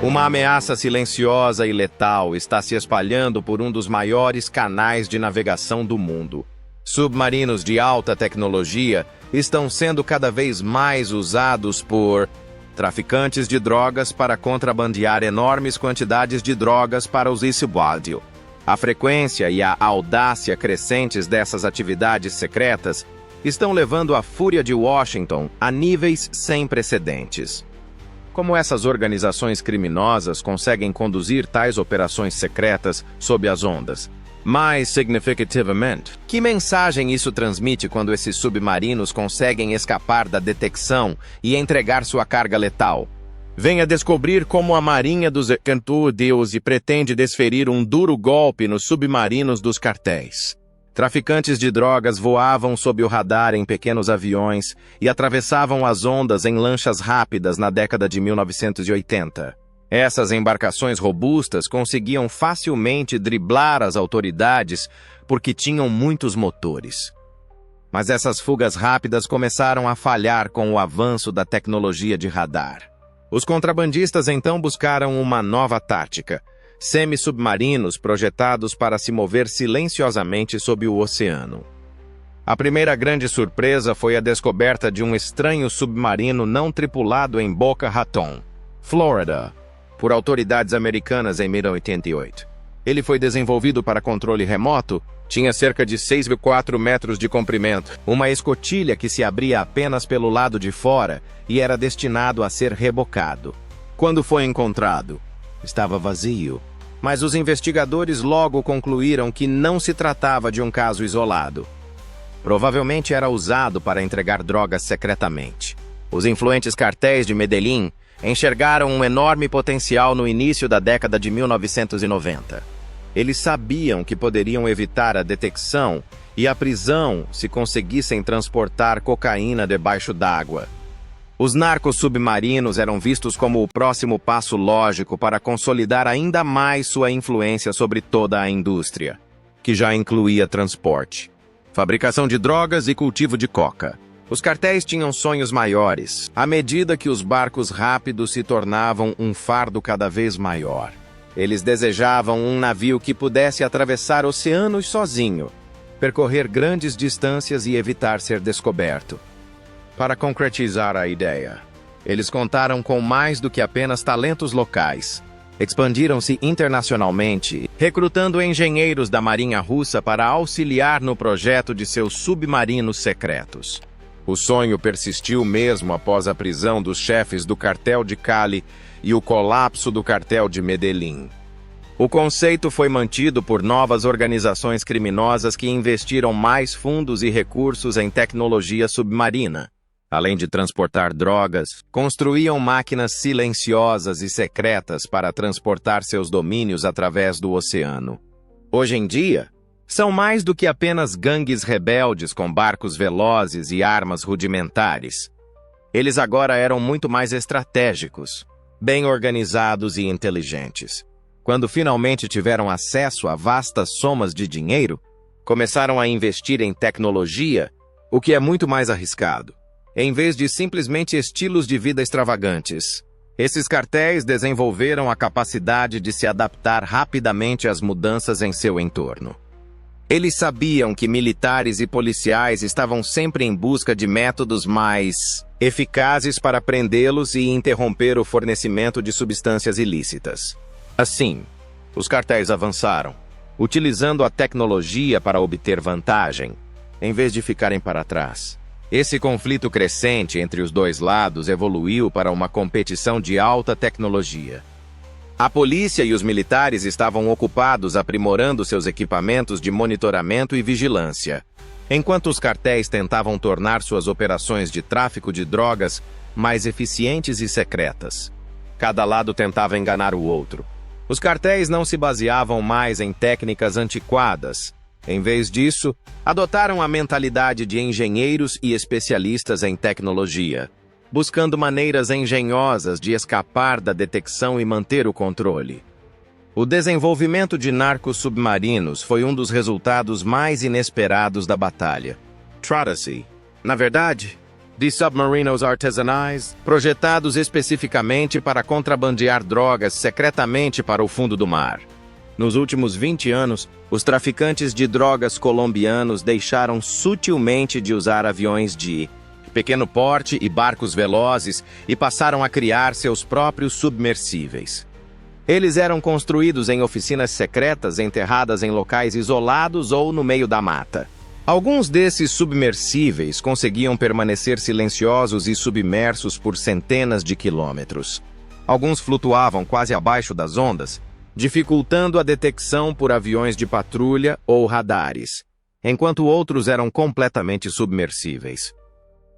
Uma ameaça silenciosa e letal está se espalhando por um dos maiores canais de navegação do mundo. Submarinos de alta tecnologia estão sendo cada vez mais usados por traficantes de drogas para contrabandear enormes quantidades de drogas para os Isibwaldio. A frequência e a audácia crescentes dessas atividades secretas estão levando a fúria de Washington a níveis sem precedentes. Como essas organizações criminosas conseguem conduzir tais operações secretas sob as ondas? Mais significativamente, que mensagem isso transmite quando esses submarinos conseguem escapar da detecção e entregar sua carga letal? Venha descobrir como a Marinha dos Cantu-Deus pretende desferir um duro golpe nos submarinos dos cartéis. Traficantes de drogas voavam sob o radar em pequenos aviões e atravessavam as ondas em lanchas rápidas na década de 1980. Essas embarcações robustas conseguiam facilmente driblar as autoridades porque tinham muitos motores. Mas essas fugas rápidas começaram a falhar com o avanço da tecnologia de radar. Os contrabandistas então buscaram uma nova tática: semi-submarinos projetados para se mover silenciosamente sob o oceano. A primeira grande surpresa foi a descoberta de um estranho submarino não tripulado em Boca Raton, Flórida, por autoridades americanas em 1988. Ele foi desenvolvido para controle remoto, tinha cerca de 6,4 metros de comprimento, uma escotilha que se abria apenas pelo lado de fora e era destinado a ser rebocado. Quando foi encontrado, estava vazio. Mas os investigadores logo concluíram que não se tratava de um caso isolado. Provavelmente era usado para entregar drogas secretamente. Os influentes cartéis de Medellín enxergaram um enorme potencial no início da década de 1990. Eles sabiam que poderiam evitar a detecção e a prisão se conseguissem transportar cocaína debaixo d'água. Os narcos submarinos eram vistos como o próximo passo lógico para consolidar ainda mais sua influência sobre toda a indústria, que já incluía transporte, fabricação de drogas e cultivo de coca. Os cartéis tinham sonhos maiores, à medida que os barcos rápidos se tornavam um fardo cada vez maior. Eles desejavam um navio que pudesse atravessar oceanos sozinho, percorrer grandes distâncias e evitar ser descoberto. Para concretizar a ideia, eles contaram com mais do que apenas talentos locais. Expandiram-se internacionalmente, recrutando engenheiros da Marinha Russa para auxiliar no projeto de seus submarinos secretos. O sonho persistiu mesmo após a prisão dos chefes do cartel de Cali e o colapso do cartel de Medellín. O conceito foi mantido por novas organizações criminosas que investiram mais fundos e recursos em tecnologia submarina. Além de transportar drogas, construíam máquinas silenciosas e secretas para transportar seus domínios através do oceano. Hoje em dia, são mais do que apenas gangues rebeldes com barcos velozes e armas rudimentares. Eles agora eram muito mais estratégicos, bem organizados e inteligentes. Quando finalmente tiveram acesso a vastas somas de dinheiro, começaram a investir em tecnologia, o que é muito mais arriscado, em vez de simplesmente estilos de vida extravagantes. Esses cartéis desenvolveram a capacidade de se adaptar rapidamente às mudanças em seu entorno. Eles sabiam que militares e policiais estavam sempre em busca de métodos mais eficazes para prendê-los e interromper o fornecimento de substâncias ilícitas. Assim, os cartéis avançaram, utilizando a tecnologia para obter vantagem, em vez de ficarem para trás. Esse conflito crescente entre os dois lados evoluiu para uma competição de alta tecnologia. A polícia e os militares estavam ocupados aprimorando seus equipamentos de monitoramento e vigilância, enquanto os cartéis tentavam tornar suas operações de tráfico de drogas mais eficientes e secretas. Cada lado tentava enganar o outro. Os cartéis não se baseavam mais em técnicas antiquadas. Em vez disso, adotaram a mentalidade de engenheiros e especialistas em tecnologia, buscando maneiras engenhosas de escapar da detecção e manter o controle. O desenvolvimento de narcos submarinos foi um dos resultados mais inesperados da batalha. Trata-se, na verdade, de submarinos artesanais, projetados especificamente para contrabandear drogas secretamente para o fundo do mar. Nos últimos 20 anos, os traficantes de drogas colombianos deixaram sutilmente de usar aviões de pequeno porte e barcos velozes e passaram a criar seus próprios submersíveis. Eles eram construídos em oficinas secretas enterradas em locais isolados ou no meio da mata. Alguns desses submersíveis conseguiam permanecer silenciosos e submersos por centenas de quilômetros. Alguns flutuavam quase abaixo das ondas, dificultando a detecção por aviões de patrulha ou radares, enquanto outros eram completamente submersíveis.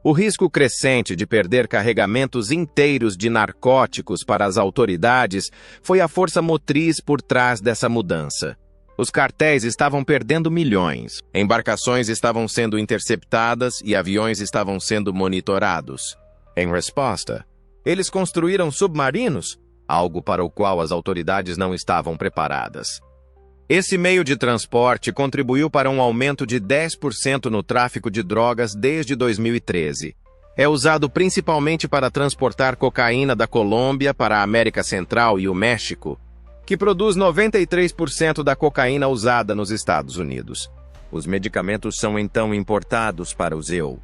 O risco crescente de perder carregamentos inteiros de narcóticos para as autoridades foi a força motriz por trás dessa mudança. Os cartéis estavam perdendo milhões, embarcações estavam sendo interceptadas e aviões estavam sendo monitorados. Em resposta, eles construíram submarinos, algo para o qual as autoridades não estavam preparadas. Esse meio de transporte contribuiu para um aumento de 10% no tráfico de drogas desde 2013. É usado principalmente para transportar cocaína da Colômbia para a América Central e o México, que produz 93% da cocaína usada nos Estados Unidos. Os medicamentos são então importados para o ZEU.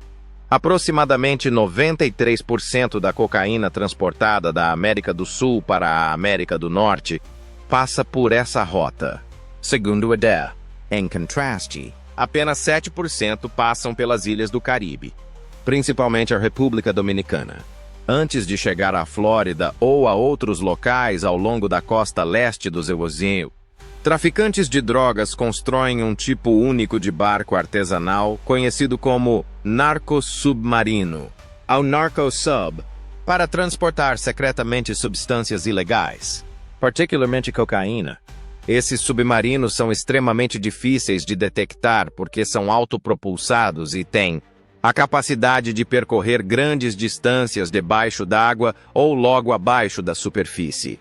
Aproximadamente 93% da cocaína transportada da América do Sul para a América do Norte passa por essa rota. Segundo a DEA, em contraste, apenas 7% passam pelas ilhas do Caribe, principalmente a República Dominicana, antes de chegar à Flórida ou a outros locais ao longo da costa leste do ZEU. Traficantes de drogas constroem um tipo único de barco artesanal conhecido como narcosubmarino, ao narcosub, para transportar secretamente substâncias ilegais, particularmente cocaína. Esses submarinos são extremamente difíceis de detectar porque são autopropulsados e têm a capacidade de percorrer grandes distâncias debaixo d'água ou logo abaixo da superfície.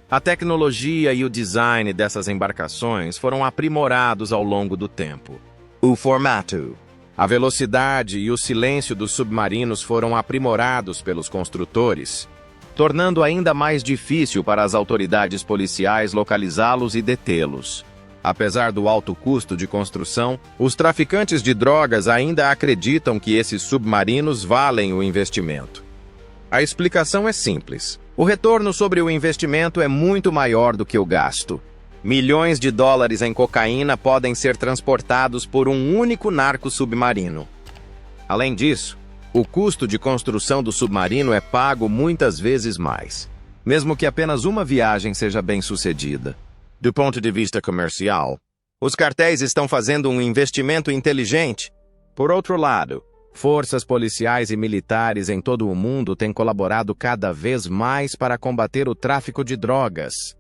A tecnologia e o design dessas embarcações foram aprimorados ao longo do tempo. O formato, a velocidade e o silêncio dos submarinos foram aprimorados pelos construtores, tornando ainda mais difícil para as autoridades policiais localizá-los e detê-los. Apesar do alto custo de construção, os traficantes de drogas ainda acreditam que esses submarinos valem o investimento. A explicação é simples. O retorno sobre o investimento é muito maior do que o gasto. Milhões de dólares em cocaína podem ser transportados por um único narco submarino. Além disso, o custo de construção do submarino é pago muitas vezes mais, mesmo que apenas uma viagem seja bem-sucedida. Do ponto de vista comercial, os cartéis estão fazendo um investimento inteligente. Por outro lado, forças policiais e militares em todo o mundo têm colaborado cada vez mais para combater o tráfico de drogas.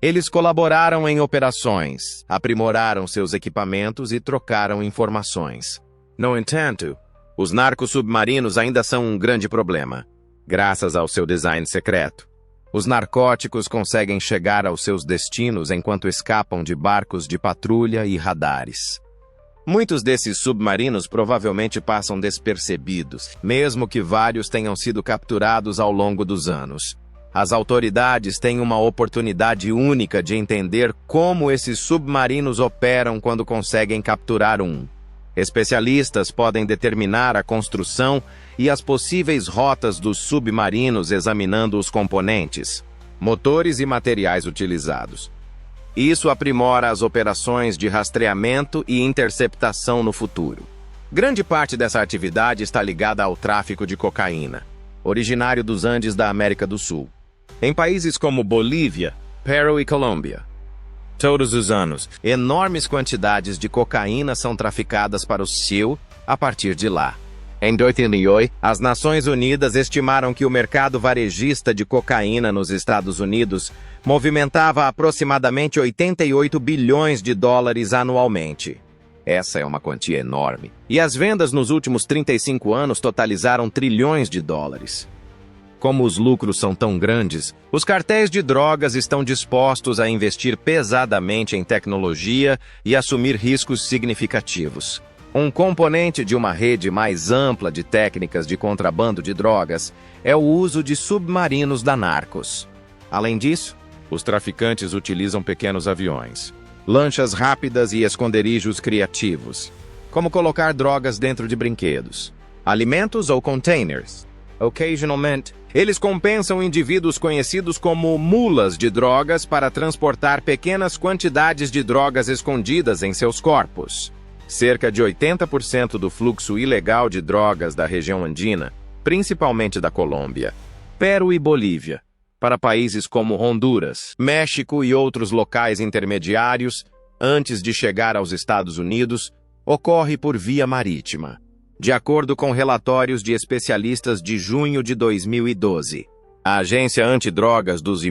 Eles colaboraram em operações, aprimoraram seus equipamentos e trocaram informações. No entanto, os narcos submarinos ainda são um grande problema, graças ao seu design secreto. Os narcóticos conseguem chegar aos seus destinos enquanto escapam de barcos de patrulha e radares. Muitos desses submarinos provavelmente passam despercebidos, mesmo que vários tenham sido capturados ao longo dos anos. As autoridades têm uma oportunidade única de entender como esses submarinos operam quando conseguem capturar um. Especialistas podem determinar a construção e as possíveis rotas dos submarinos examinando os componentes, motores e materiais utilizados. Isso aprimora as operações de rastreamento e interceptação no futuro. Grande parte dessa atividade está ligada ao tráfico de cocaína, originário dos Andes da América do Sul, em países como Bolívia, Peru e Colômbia. Todos os anos, enormes quantidades de cocaína são traficadas para o ZEU a partir de lá. Em 2008, as Nações Unidas estimaram que o mercado varejista de cocaína nos Estados Unidos movimentava aproximadamente 88 bilhões de dólares anualmente. Essa é uma quantia enorme. E as vendas nos últimos 35 anos totalizaram trilhões de dólares. Como os lucros são tão grandes, os cartéis de drogas estão dispostos a investir pesadamente em tecnologia e assumir riscos significativos. Um componente de uma rede mais ampla de técnicas de contrabando de drogas é o uso de submarinos da Narcos. Além disso, os traficantes utilizam pequenos aviões, lanchas rápidas e esconderijos criativos, como colocar drogas dentro de brinquedos, alimentos ou containers. Occasionalmente, eles compensam indivíduos conhecidos como mulas de drogas para transportar pequenas quantidades de drogas escondidas em seus corpos. Cerca de 80% do fluxo ilegal de drogas da região andina, principalmente da Colômbia, Peru e Bolívia, para países como Honduras, México e outros locais intermediários, antes de chegar aos Estados Unidos, ocorre por via marítima, de acordo com relatórios de especialistas de junho de 2012. A Agência Antidrogas dos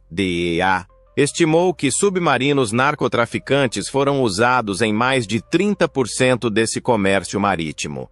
DEA estimou que submarinos narcotraficantes foram usados em mais de 30% desse comércio marítimo.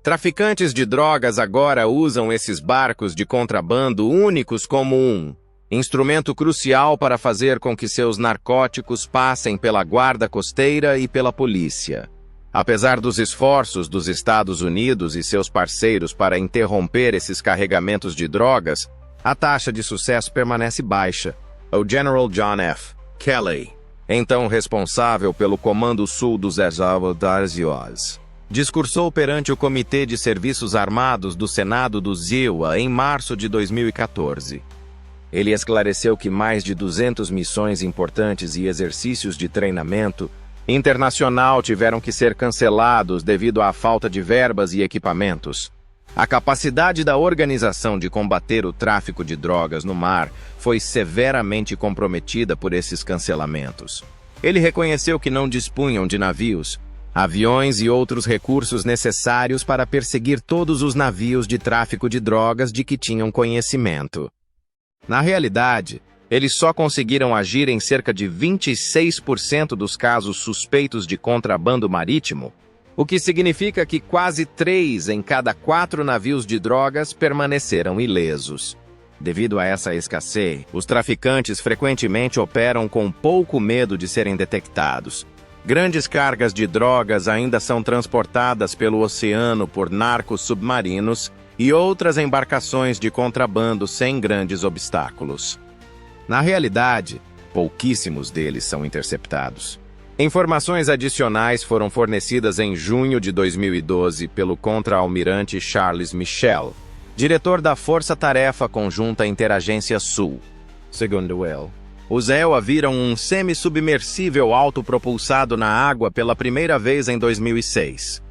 Traficantes de drogas agora usam esses barcos de contrabando únicos como um instrumento crucial para fazer com que seus narcóticos passem pela guarda costeira e pela polícia. Apesar dos esforços dos Estados Unidos e seus parceiros para interromper esses carregamentos de drogas, a taxa de sucesso permanece baixa. O General John F. Kelly, então responsável pelo Comando Sul dos Exércitos, discursou perante o Comitê de Serviços Armados do Senado do ZIWA em março de 2014. Ele esclareceu que mais de 200 missões importantes e exercícios de treinamento internacional tiveram que ser cancelados devido à falta de verbas e equipamentos. A capacidade da organização de combater o tráfico de drogas no mar foi severamente comprometida por esses cancelamentos. Ele reconheceu que não dispunham de navios, aviões e outros recursos necessários para perseguir todos os navios de tráfico de drogas de que tinham conhecimento. Na realidade, eles só conseguiram agir em cerca de 26% dos casos suspeitos de contrabando marítimo, o que significa que quase 3 em cada 4 navios de drogas permaneceram ilesos. Devido a essa escassez, os traficantes frequentemente operam com pouco medo de serem detectados. Grandes cargas de drogas ainda são transportadas pelo oceano por narcos submarinos e outras embarcações de contrabando sem grandes obstáculos. Na realidade, pouquíssimos deles são interceptados. Informações adicionais foram fornecidas em junho de 2012 pelo contra-almirante Charles Michel, diretor da Força Tarefa Conjunta Interagência Sul. Segundo ele, os ELA viram um semi-submersível autopropulsado na água pela primeira vez em 2006.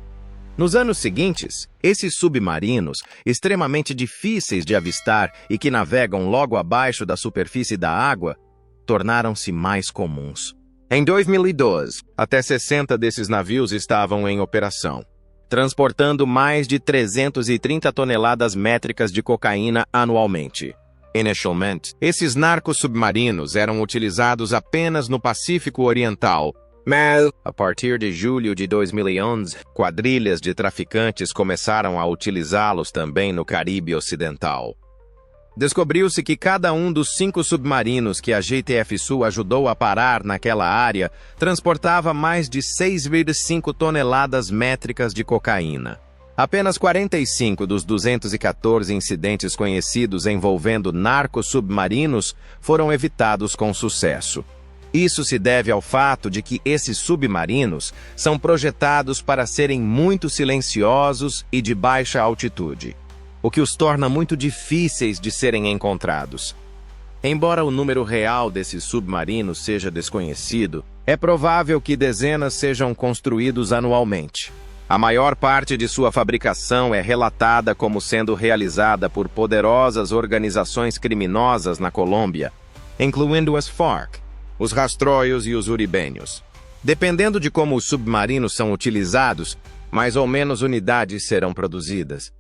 Nos anos seguintes, esses submarinos, extremamente difíceis de avistar e que navegam logo abaixo da superfície da água, tornaram-se mais comuns. Em 2012, até 60 desses navios estavam em operação, transportando mais de 330 toneladas métricas de cocaína anualmente. Inicialmente, esses narcos submarinos eram utilizados apenas no Pacífico Oriental, mas, a partir de julho de 2011, quadrilhas de traficantes começaram a utilizá-los também no Caribe Ocidental. Descobriu-se que cada um dos 5 submarinos que a GTF Sul ajudou a parar naquela área transportava mais de 6,5 toneladas métricas de cocaína. Apenas 45 dos 214 incidentes conhecidos envolvendo narcos submarinos foram evitados com sucesso. Isso se deve ao fato de que esses submarinos são projetados para serem muito silenciosos e de baixa altitude, o que os torna muito difíceis de serem encontrados. Embora o número real desses submarinos seja desconhecido, é provável que dezenas sejam construídos anualmente. A maior parte de sua fabricação é relatada como sendo realizada por poderosas organizações criminosas na Colômbia, incluindo as Farc, os rastróios e os uribeños. Dependendo de como os submarinos são utilizados, mais ou menos unidades serão produzidas.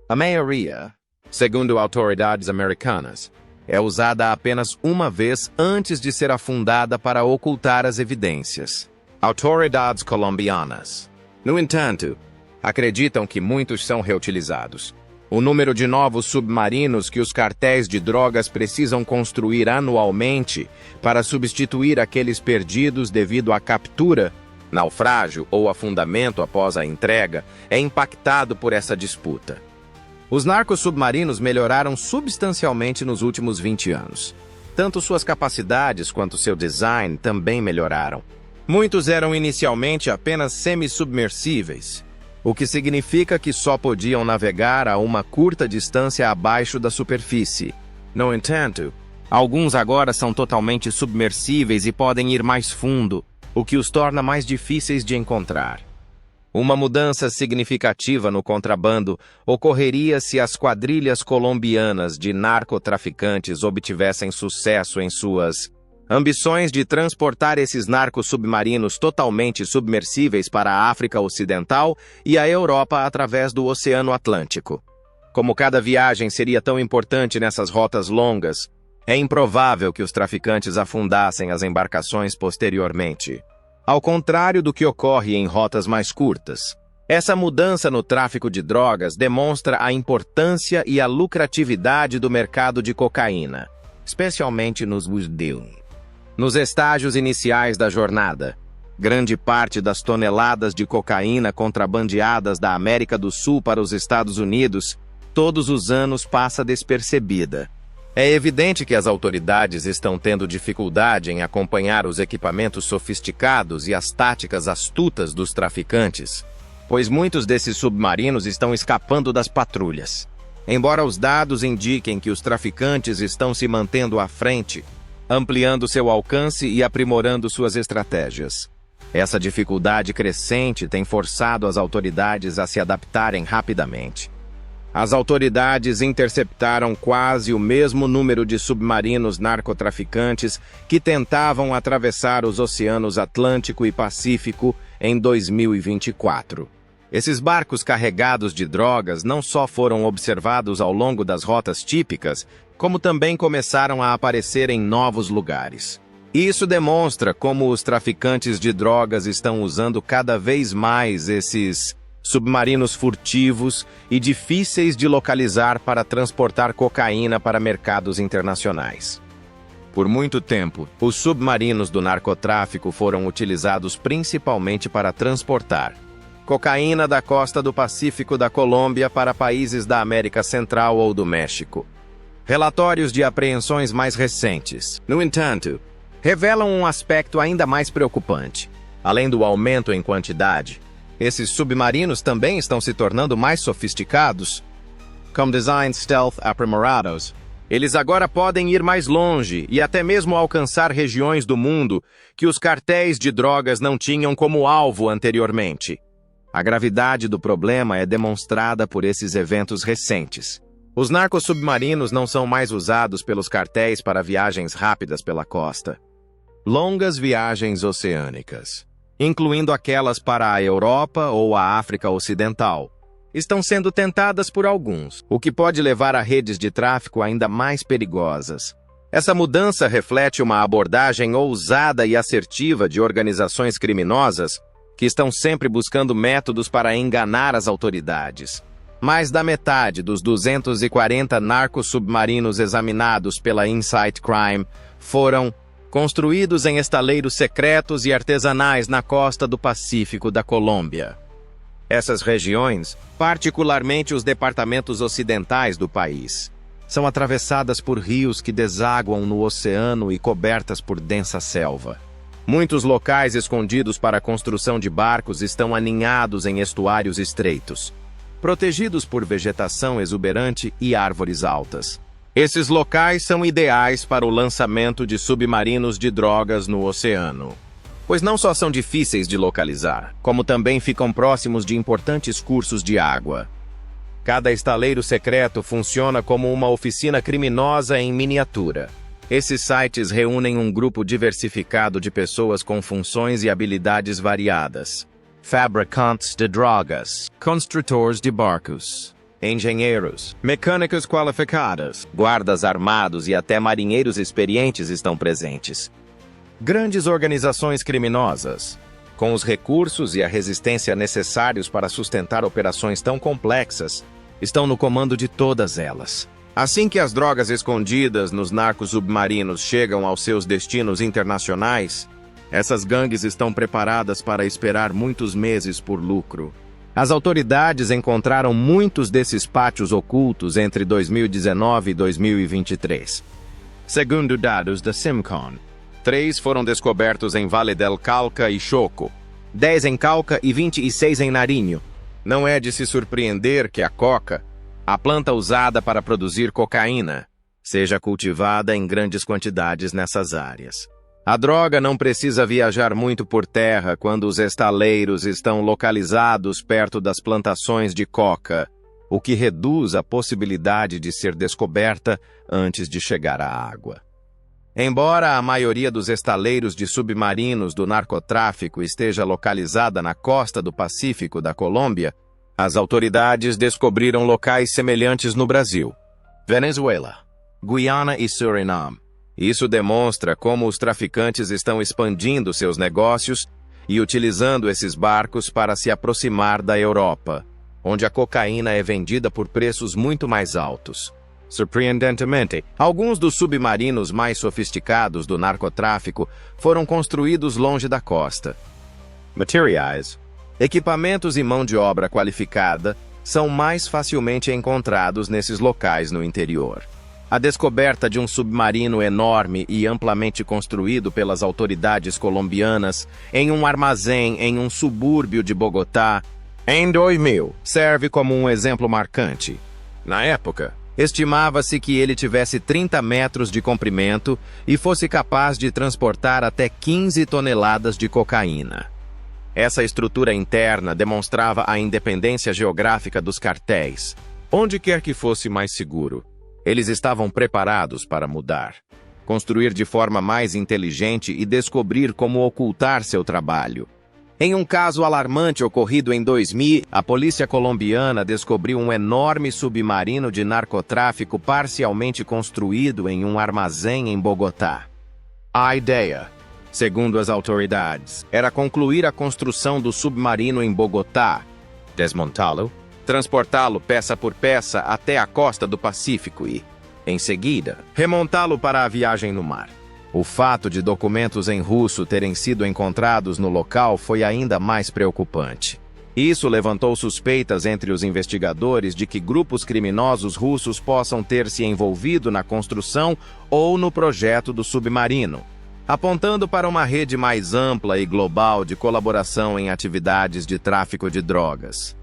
A maioria, segundo autoridades americanas, é usada apenas uma vez antes de ser afundada para ocultar as evidências. Autoridades colombianas, no entanto, acreditam que muitos são reutilizados. O número de novos submarinos que os cartéis de drogas precisam construir anualmente para substituir aqueles perdidos devido à captura naufrágio ou afundamento após a entrega é impactado por essa disputa. Os narcos submarinos melhoraram substancialmente nos últimos 20 anos. Tanto suas capacidades quanto seu design também melhoraram. Muitos eram inicialmente apenas semi-submersíveis, o que significa que só podiam navegar a uma curta distância abaixo da superfície. No entanto, alguns agora são totalmente submersíveis e podem ir mais fundo, o que os torna mais difíceis de encontrar. Uma mudança significativa no contrabando ocorreria se as quadrilhas colombianas de narcotraficantes obtivessem sucesso em suas ambições de transportar esses narcos submarinos totalmente submersíveis para a África Ocidental e a Europa através do Oceano Atlântico. Como cada viagem seria tão importante nessas rotas longas, é improvável que os traficantes afundassem as embarcações posteriormente. Ao contrário do que ocorre em rotas mais curtas, essa mudança no tráfico de drogas demonstra a importância e a lucratividade do mercado de cocaína, especialmente nos estágios iniciais da jornada. Grande parte das toneladas de cocaína contrabandeadas da América do Sul para os Estados Unidos todos os anos passa despercebida. É evidente que as autoridades estão tendo dificuldade em acompanhar os equipamentos sofisticados e as táticas astutas dos traficantes, pois muitos desses submarinos estão escapando das patrulhas. Embora os dados indiquem que os traficantes estão se mantendo à frente, ampliando seu alcance e aprimorando suas estratégias. Essa dificuldade crescente tem forçado as autoridades a se adaptarem rapidamente. As autoridades interceptaram quase o mesmo número de submarinos narcotraficantes que tentavam atravessar os oceanos Atlântico e Pacífico em 2024. Esses barcos carregados de drogas não só foram observados ao longo das rotas típicas, como também começaram a aparecer em novos lugares. Isso demonstra como os traficantes de drogas estão usando cada vez mais esses submarinos furtivos e difíceis de localizar para transportar cocaína para mercados internacionais. Por muito tempo, os submarinos do narcotráfico foram utilizados principalmente para transportar cocaína da costa do Pacífico da Colômbia para países da América Central ou do México. Relatórios de apreensões mais recentes, no entanto, revelam um aspecto ainda mais preocupante. Além do aumento em quantidade, esses submarinos também estão se tornando mais sofisticados. Com designs stealth aprimorados, eles agora podem ir mais longe e até mesmo alcançar regiões do mundo que os cartéis de drogas não tinham como alvo anteriormente. A gravidade do problema é demonstrada por esses eventos recentes. Os narcossubmarinos não são mais usados pelos cartéis para viagens rápidas pela costa. Longas viagens oceânicas, incluindo aquelas para a Europa ou a África Ocidental, estão sendo tentadas por alguns, o que pode levar a redes de tráfico ainda mais perigosas. Essa mudança reflete uma abordagem ousada e assertiva de organizações criminosas que estão sempre buscando métodos para enganar as autoridades. Mais da metade dos 240 narcossubmarinos examinados pela Insight Crime foram construídos em estaleiros secretos e artesanais na costa do Pacífico da Colômbia. Essas regiões, particularmente os departamentos ocidentais do país, são atravessadas por rios que desaguam no oceano e cobertas por densa selva. Muitos locais escondidos para a construção de barcos estão aninhados em estuários estreitos, protegidos por vegetação exuberante e árvores altas. Esses locais são ideais para o lançamento de submarinos de drogas no oceano, pois não só são difíceis de localizar, como também ficam próximos de importantes cursos de água. Cada estaleiro secreto funciona como uma oficina criminosa em miniatura. Esses sites reúnem um grupo diversificado de pessoas com funções e habilidades variadas. Fabricantes de drogas, construtores de barcos, engenheiros, mecânicos qualificados, guardas armados e até marinheiros experientes estão presentes. Grandes organizações criminosas, com os recursos e a resistência necessários para sustentar operações tão complexas, estão no comando de todas elas. Assim que as drogas escondidas nos narcos submarinos chegam aos seus destinos internacionais, Essas gangues estão preparadas para esperar muitos meses por lucro. As autoridades encontraram muitos desses pátios ocultos entre 2019 e 2023. Segundo dados da Simcon, 3 foram descobertos em Vale del Cauca e Choco, 10 em Cauca e 26 em Nariño. Não é de se surpreender que a coca, a planta usada para produzir cocaína, seja cultivada em grandes quantidades nessas áreas. A droga não precisa viajar muito por terra quando os estaleiros estão localizados perto das plantações de coca, o que reduz a possibilidade de ser descoberta antes de chegar à água. Embora a maioria dos estaleiros de submarinos do narcotráfico esteja localizada na costa do Pacífico da Colômbia, as autoridades descobriram locais semelhantes no Brasil, Venezuela, Guiana e Suriname. Isso demonstra como os traficantes estão expandindo seus negócios e utilizando esses barcos para se aproximar da Europa, onde a cocaína é vendida por preços muito mais altos. Surpreendentemente, alguns dos submarinos mais sofisticados do narcotráfico foram construídos longe da costa. Materiais, equipamentos e mão de obra qualificada são mais facilmente encontrados nesses locais no interior. A descoberta de um submarino enorme e amplamente construído pelas autoridades colombianas em um armazém em um subúrbio de Bogotá, em 2000, serve como um exemplo marcante. Na época, estimava-se que ele tivesse 30 metros de comprimento e fosse capaz de transportar até 15 toneladas de cocaína. Essa estrutura interna demonstrava a independência geográfica dos cartéis. Onde quer que fosse mais seguro, eles estavam preparados para mudar, construir de forma mais inteligente e descobrir como ocultar seu trabalho. Em um caso alarmante ocorrido em 2000, a polícia colombiana descobriu um enorme submarino de narcotráfico parcialmente construído em um armazém em Bogotá. A ideia, segundo as autoridades, era concluir a construção do submarino em Bogotá, desmontá-lo, transportá-lo peça por peça até a costa do Pacífico e, em seguida, remontá-lo para a viagem no mar. O fato de documentos em russo terem sido encontrados no local foi ainda mais preocupante. Isso levantou suspeitas entre os investigadores de que grupos criminosos russos possam ter se envolvido na construção ou no projeto do submarino, apontando para uma rede mais ampla e global de colaboração em atividades de tráfico de drogas.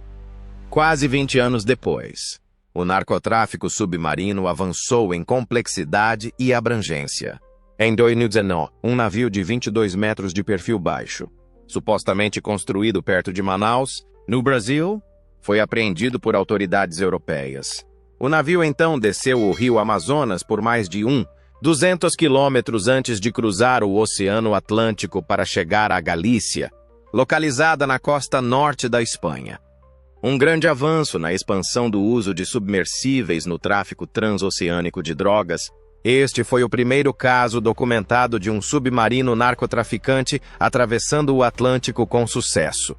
Quase 20 anos depois, o narcotráfico submarino avançou em complexidade e abrangência. Em 2019, um navio de 22 metros de perfil baixo, supostamente construído perto de Manaus, no Brasil, foi apreendido por autoridades europeias. O navio então desceu o rio Amazonas por mais de 200 quilômetros antes de cruzar o Oceano Atlântico para chegar à Galícia, localizada na costa norte da Espanha. Um grande avanço na expansão do uso de submersíveis no tráfico transoceânico de drogas. Este foi o primeiro caso documentado de um submarino narcotraficante atravessando o Atlântico com sucesso.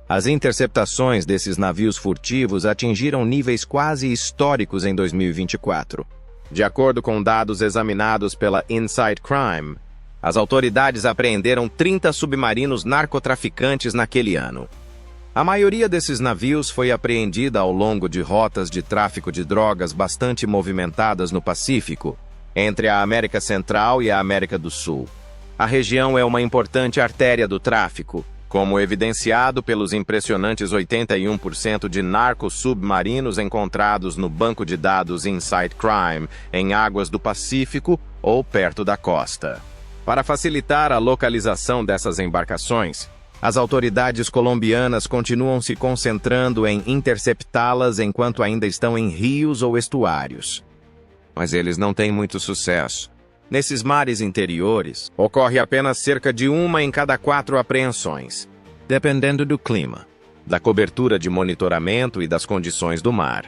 As interceptações desses navios furtivos atingiram níveis quase históricos em 2024. De acordo com dados examinados pela Inside Crime, as autoridades apreenderam 30 submarinos narcotraficantes naquele ano. A maioria desses navios foi apreendida ao longo de rotas de tráfico de drogas bastante movimentadas no Pacífico, entre a América Central e a América do Sul. A região é uma importante artéria do tráfico, como evidenciado pelos impressionantes 81% de narcosubmarinos encontrados no banco de dados Inside Crime em águas do Pacífico ou perto da costa. Para facilitar a localização dessas embarcações, as autoridades colombianas continuam se concentrando em interceptá-las enquanto ainda estão em rios ou estuários. Mas eles não têm muito sucesso. Nesses mares interiores, ocorre apenas cerca de 1 em cada 4 apreensões, dependendo do clima, da cobertura de monitoramento e das condições do mar.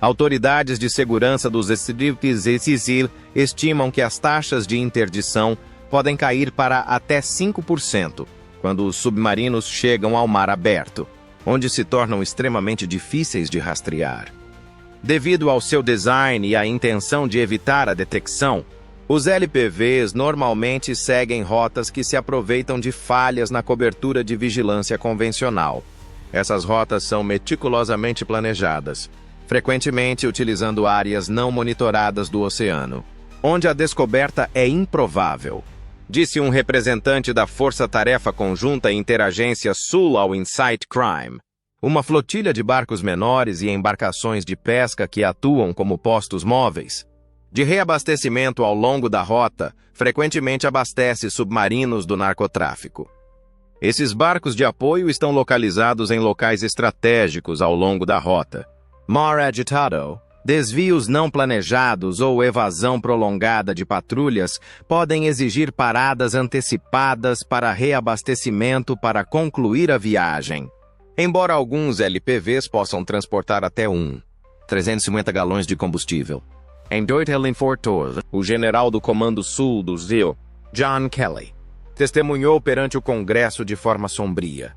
Autoridades de segurança dos estribos e Sicília estimam que as taxas de interdição podem cair para até 5%, quando os submarinos chegam ao mar aberto, onde se tornam extremamente difíceis de rastrear. Devido ao seu design e à intenção de evitar a detecção, Os LPVs normalmente seguem rotas que se aproveitam de falhas na cobertura de vigilância convencional. Essas rotas são meticulosamente planejadas, frequentemente utilizando áreas não monitoradas do oceano, onde a descoberta é improvável, disse um representante da Força-Tarefa Conjunta Interagência Sul ao Insight Crime, uma flotilha de barcos menores e embarcações de pesca que atuam como postos móveis de reabastecimento ao longo da rota, frequentemente abastece submarinos do narcotráfico. Esses barcos de apoio estão localizados em locais estratégicos ao longo da rota. Mar agitado, desvios não planejados ou evasão prolongada de patrulhas podem exigir paradas antecipadas para reabastecimento para concluir a viagem. Embora alguns LPVs possam transportar até 350 galões de combustível. Em Deutschland, o general do Comando Sul do ZEO, John Kelly, testemunhou perante o Congresso de forma sombria.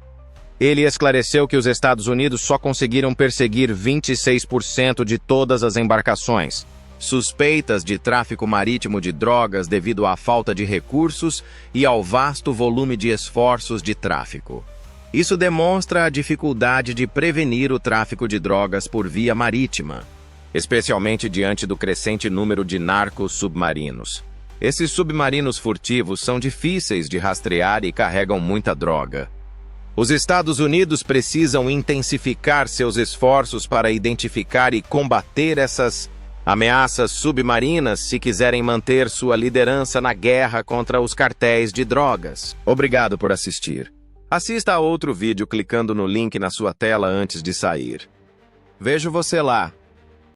Ele esclareceu que os Estados Unidos só conseguiram perseguir 26% de todas as embarcações suspeitas de tráfico marítimo de drogas devido à falta de recursos e ao vasto volume de esforços de tráfico. Isso demonstra a dificuldade de prevenir o tráfico de drogas por via marítima, especialmente diante do crescente número de narcos submarinos. Esses submarinos furtivos são difíceis de rastrear e carregam muita droga. Os Estados Unidos precisam intensificar seus esforços para identificar e combater essas ameaças submarinas se quiserem manter sua liderança na guerra contra os cartéis de drogas. Obrigado por assistir. Assista a outro vídeo clicando no link na sua tela antes de sair. Vejo você lá.